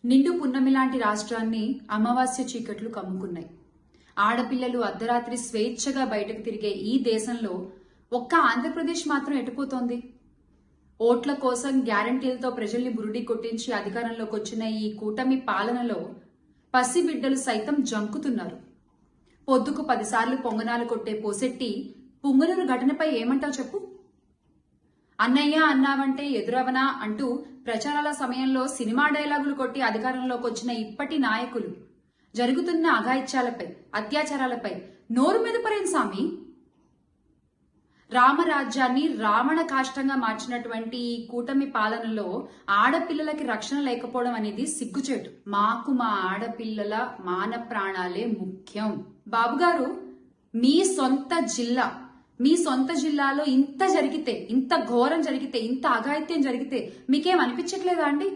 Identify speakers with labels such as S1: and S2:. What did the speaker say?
S1: నిండు పున్నమి లాంటి రాష్ట్రాన్ని అమావాస్య చీకట్లు కమ్ముకున్నాయి. ఆడపిల్లలు అర్ధరాత్రి స్వేచ్ఛగా బయటకు తిరిగే ఈ దేశంలో ఒక్క ఆంధ్రప్రదేశ్ మాత్రం ఎటుపోతోంది? ఓట్ల కోసం గ్యారంటీలతో ప్రజల్ని బురుడి కొట్టించి అధికారంలోకి వచ్చిన ఈ కూటమి పాలనలో పసిబిడ్డలు సైతం జంకుతున్నారు. పొద్దుకు 10 సార్లు పొంగనాలు కొట్టే పోసెట్టి పుంగనూరు ఘటనపై ఏమంటావు చెప్పు? అన్నయ్య అన్నావంటే ఎదురవనా అంటూ ప్రచారాల సమయంలో సినిమా డైలాగులు కొట్టి అధికారంలోకి వచ్చిన ఇప్పటి నాయకులు జరుగుతున్న అఘాయిత్యాలపై, అత్యాచారాలపై నోరు మెదపరేం సామి? రామరాజ్యాన్ని రావణ కాష్టంగా మార్చినటువంటి ఈ కూటమి పాలనలో ఆడపిల్లలకి రక్షణ లేకపోవడం అనేది సిగ్గుచేటు. మాకు మా ఆడపిల్లల మాన ప్రాణాలే ముఖ్యం. బాబుగారు, మీ సొంత జిల్లాలో ఇంత జరిగితే, ఇంత ఘోరం జరిగితే, ఇంత అఘాయిత్యం జరిగితే మీకేం అనిపించట్లేదా అండి?